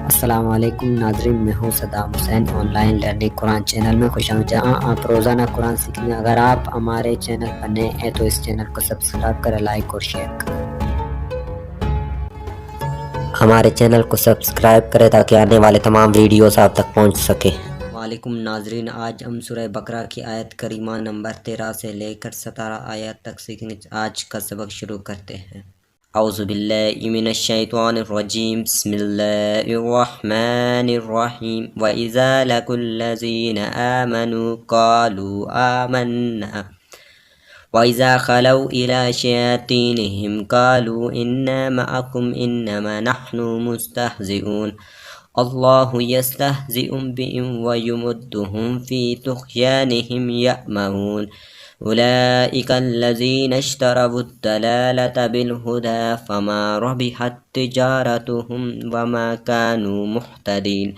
السلام علیکم ناظرین، میں ہوں Saddam Hussein on line learning Quran channel میں خوش آمدید، جہاں آپ روزانہ قرآن سیکھیں گے۔ اگر آپ ہمارے چینل پر نئے ہیں تو اس چینل کو سبسکرائب کریں، لائک اور شیئر کریں۔ ہمارے چینل کو سبسکرائب کریں تاکہ آنے والے تمام ویڈیوز آپ تک پہنچ سکے۔ وعلیکم ناظرین، آج ہم سورہ بقرہ کی آیت کریمہ نمبر 13 سے لے کر 17 آیات تک سیکھیں گے۔ آج کا سبق شروع کرتے ہیں۔ اعوذ باللہ من الشیطان الرجیم، بسم اللہ الرحمن الرحیم۔ وَإِذَا لَقُوا الَّذِينَ آمَنُوا قَالُوا آمَنَّا وَإِذَا خَلَوْا إِلَىٰ شَيَاطِينِهِمْ قَالُوا إِنَّا مَعَكُمْ إِنَّمَا نَحْنُ مُسْتَهْزِئُونَ اللَّهُ يَسْتَهْزِئُ بِهِمْ وَيُمِدُّهُمْ فِي طُغْيَانِهِمْ يَأْمَهُونَ أولئك الذين اشتروا الضلالة بالهدى فما ربحت تجارتهم وما كانوا مهتدين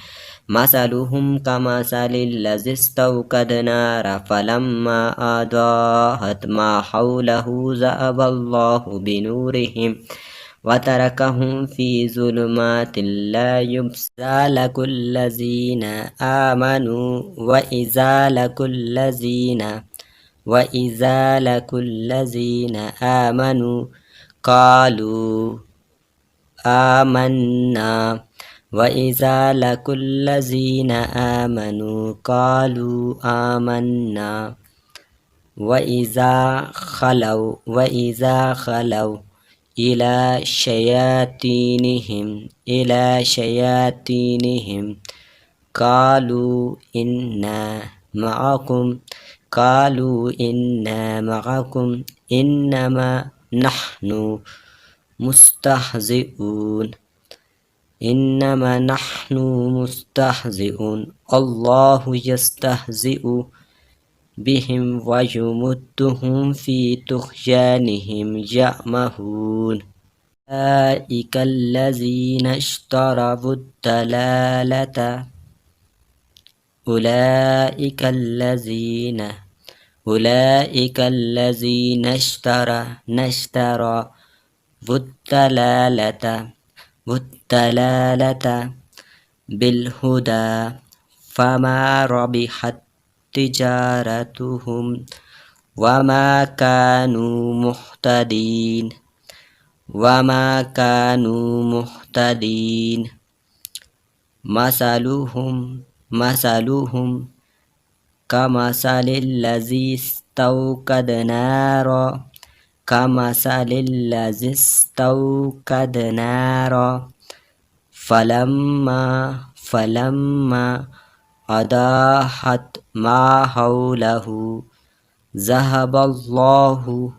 مثلهم كمثل الذي استوقد نارا فلما أضاءت ما حوله ذهب الله بنورهم وتركهم في ظلمات لا يبصرون لكل الذين آمنوا وَإِذَا لَقُوا الَّذِينَ آمَنُوا قَالُوا آمَنَّا وَإِذَا لَقُوا الَّذِينَ آمَنُوا قَالُوا آمَنَّا وَإِذَا خَلَوْا إِلَى شَيَاطِينِهِمْ قَالُوا إِنَّا مَعَكُمْ إِنَّمَا نَحْنُ مُسْتَهْزِئُونَ اللَّهُ يَسْتَهْزِئُ بِهِمْ وَيُمِدُّهُمْ فِي طُغْيَانِهِمْ يَأْمَهُونَ أولئك الذين اشتروا الضلالة والضلالة بالهدى فما ربحت تجارتهم وما كانوا مهتدين مثلهم كمثل الذي استوقد نارا فلما أضاءت ما حوله ذهب الله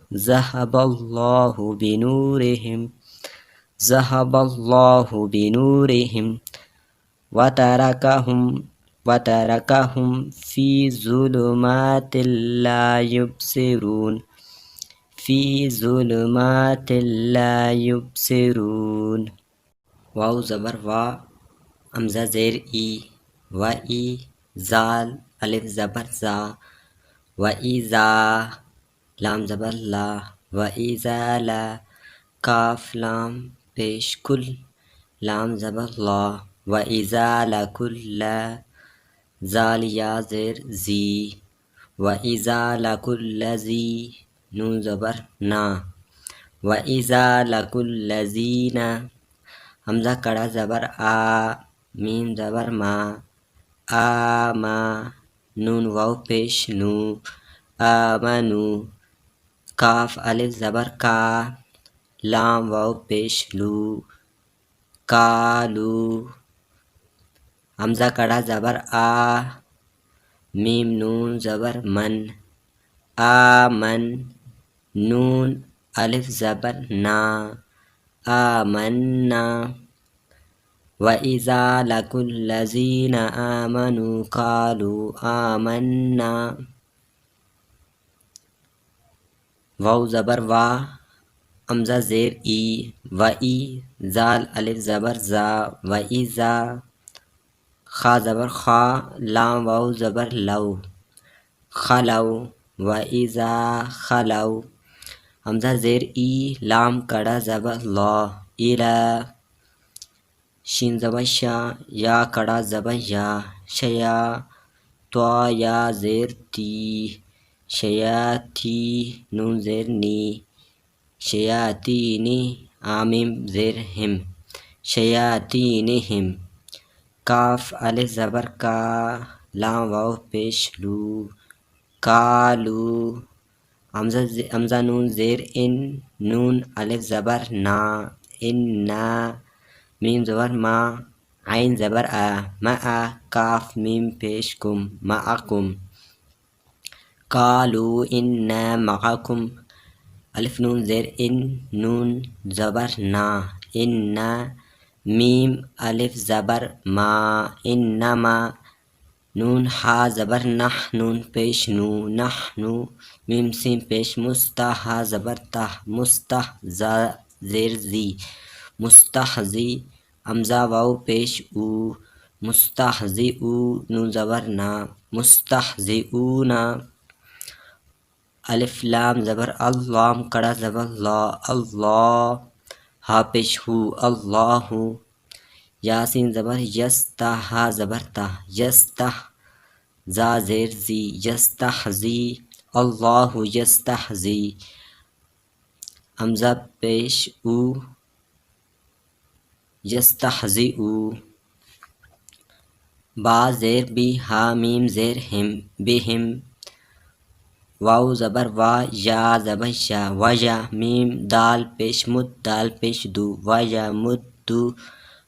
بنورهم وتركهم في ظلمات لا يبصرون واو زبر وا، حمزہ زیر ای، و ای، زال الف زبر زا، و ایزا لام زبر لا، و ایزا لا کاف لام پیش کل لام زبر لا، و ایزا لکل زال یا زیر زی، و ایزا لکل زی نون زبر نا، و ایزا لکل زینا حمزہ کڑا زبر آ، میم زبر ما، آما نون واو پیش نو، آمنو کاف الف زبر کا، لام واو پیش لو، کالو حمزہ کڑا زبر آ، میم نون زبر من، آمن نون الف زبر نا، آمنا وَإِذَا لَقُوا الَّذِينَ آمَنُوا قَالُوا آمَنَّا واو زبر وا، حمزہ زیر ای، و ای، زال الف زبر زا، و ایزا خا زبر خا، لام واو زبر لو، خلو، و ایزا خلو حمزہ زیر ای، لام کڑا زبر لا، الا شین زبر شا، یا کڑا زبر یا، شیا، توا یا زیر تی، شیاتی، نون زیر نی، شیاطینی، آمیم زیر ہم، شیاطینہم، کاف الف زبر کا، لام واو پیش لو، کالو، حمزہ نون زیر ان، نون الف زبر نا، انا، میم زبر ما، عین زبر آ، مع، کاف میم پیش کم، معکم، قالو انا معکم، الف نون زیر ان، نون زبر نا، انا، میم الف زبر ما، انما، نون ہا زبر نح، نون پیش نو، نحنو، میم سین پیش مستح، ہا زبر تح، مستح، زا زیر زی، مستحزی، حمزہ واو پیش او، مستحزئو، نون زبر نا، مستحزئونا، الف لام زبر اللہ، کڑا زبر لا، اللہ، ہا پیش ہو، اللہ، یاسین زبر یستح، ہا زبر تح، یستح، زا زیر زی، یستحزی، اللہ یستحزی، حمزہ پیش او، یستحزئو، با زیر بی، ہا میم زیر ہم، بہم، واو زبر وا، یا زبر شا، وجا، میم دال پیش مد، دال پیش دو، وجا مدو،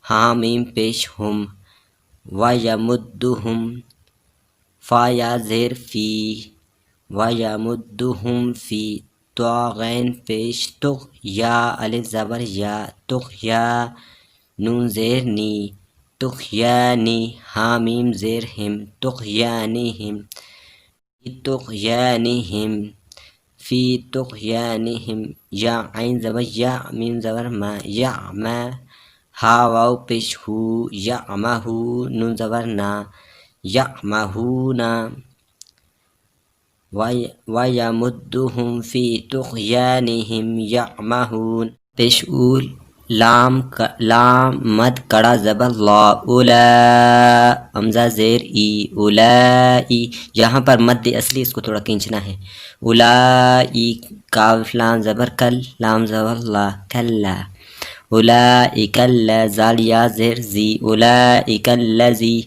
ہا میم پیش ہم، ویمدہم، فا یا زیر فی، ویمدہم فی، توا غین پیش تغ، یا الف زبر یا، تغیا، نون زیر نی، تغیانی، ہا میم زیر ہم، تغیانہم، تغیانہم، فی تغیانہم، یا عین زبر یا، میم زبر ما، یعما، ہا واو پیش ہو، یعمہو، نون زبر نا، یعمہونا، ویمدہم فی طغیانہم یعمہون، پیش اول، لام مد کڑا زبر لا، اولا، حمزہ زیر ای، اولائی، یہاں پر مد اصلی اس کو تھوڑا کھینچنا ہے، اولائی، کاف لام زبر کل، لام زبر لا، کلا، اولئک زال یا زیر زی، اولئک الذی،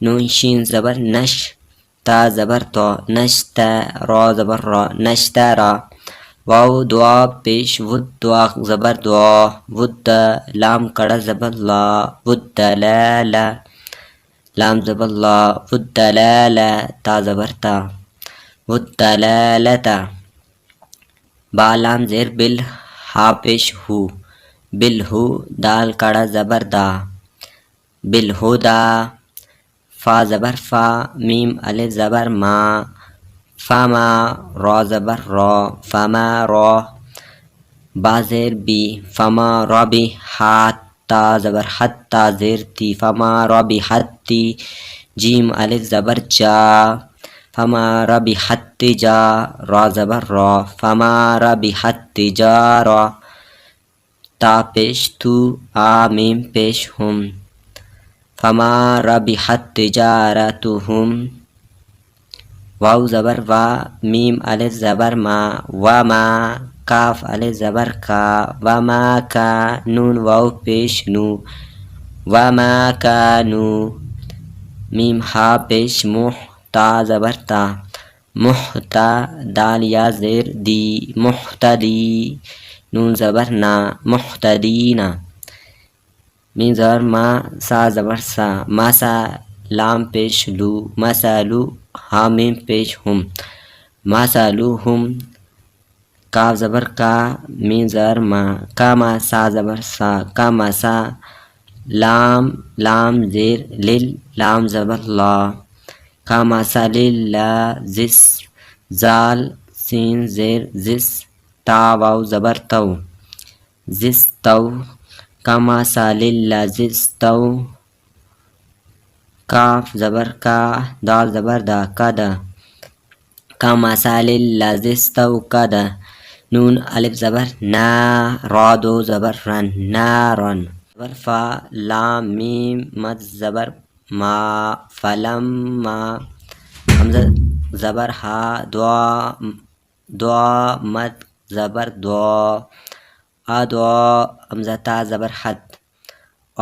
نون شین زبر نش، تا زبر تو، نشتا، را زبر را، نشترا، واو دعا پیش ود، دعا زبر دعا، ود، لام کڑا زبر لا، ود لالا، لام زبر لا، ود لالا، تا زبر تا، ود لالتا، با لام زیر بل، ہا پیش ہو، بالہو، دال کڑا زبر دا، بالہدا، فا زبر فا، میم الف زبر ما، فما، را زبر را، فما را، با زیر بی، فما ربی، حتا زبر حتا زیر تی، فما ربی حتی، جیم الف زبر جا، فما ربی حتی جا، را زبر را، فما ربی حتی جا را، تا پیش تو، آ میم پیش ہم، فما ربحت تجارتہم، واو زبر وا، میم الف زبر ما، وما، کاف الف زبر کا، وما کا، نون واو پیش نو، وما کانو، میم ہا پیش موح، تا زبر تا، محتا، دال یا زیر دی، محتدی، نون زبر نا، محتدینا، میم زبر ما، سا زبر سا، مسا، لام پیش لو، مسالو، ہا میم پیش ہم، مسالوہم، کاف زبر کا، میم زبر ما، کما، سا زبر سا، کمسا، لام زیر لل، لام زبر لا، کمثل زس، زال سین زیر زس، تا واو زبر تو، زس تو، کمثل زستو، کاف زبر کا، دال زبر دا، کدا، کمثل زستوکدا، نون الف زبر نا، را دو زبر رن، نارن، زبر فا، لام میم مد زبر ما، فلما. حمزہ زبر ہا، دعا، دعا مد زبر دعا، ادعا. حمزہ تا زبر حد،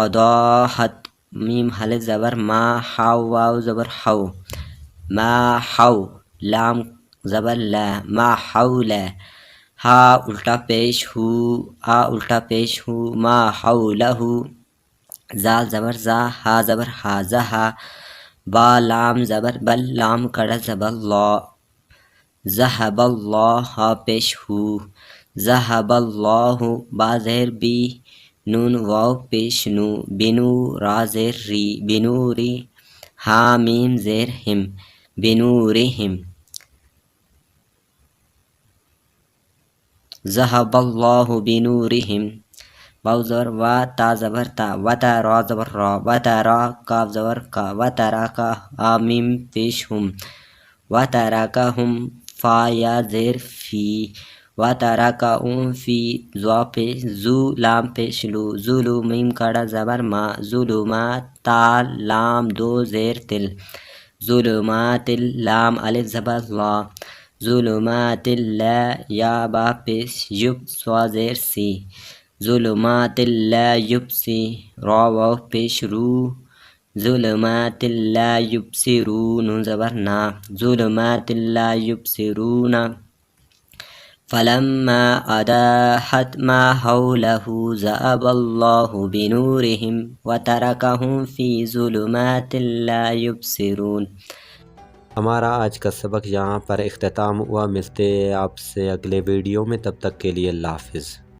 اضاحت. میم حلق زبر ما، حو واو زبر حو، ما حو. لام زبر لا، ما حول. ہا الٹا پیش ہو، آ الٹا پیش ہو، ما حولہ. زال زبر زا، ہا زبر ہا، زہا. با لام زبر بل، لام کڑا زبر لا، ذہب اللہ. ہا پیش ہو، ذہب اللہ. با زیر بی، نون واو پیش نو، بنو. را زیر ری، بنوری. ہا میم زیر ہم، بنورہم. ذہب اللہ بنورہم. واو زبر وا، تا زبر تا، وتا را زبر را، وترا. کاف زبر کا، وترا کا. ہا میم پیش ہم، وترا ہم. فا یا زیر فی، وترا فی. زوا پیش زو، لام پیش لو، زولو. میم کڑا زبر ما، ظلمات. تا لام دو زیر تل، ظلمات. لام الف زبر لا، ظلمات لا. یا با پیش یب، سوا زیر سی، ظلمات لا یبسی. را واو پیش رو، ظلمات لا یبصرون. نون زبر نا، ظلمات لا یبصرون. فلما أضاءت ما حوله ذهب الله بنورهم وتركهم في ظلمات لا يبصرون. ہمارا آج کا سبق یہاں پر اختتام ہوا، ملتے ہیں آپ سے اگلے ویڈیو میں، تب تک کے لیے اللہ حافظ.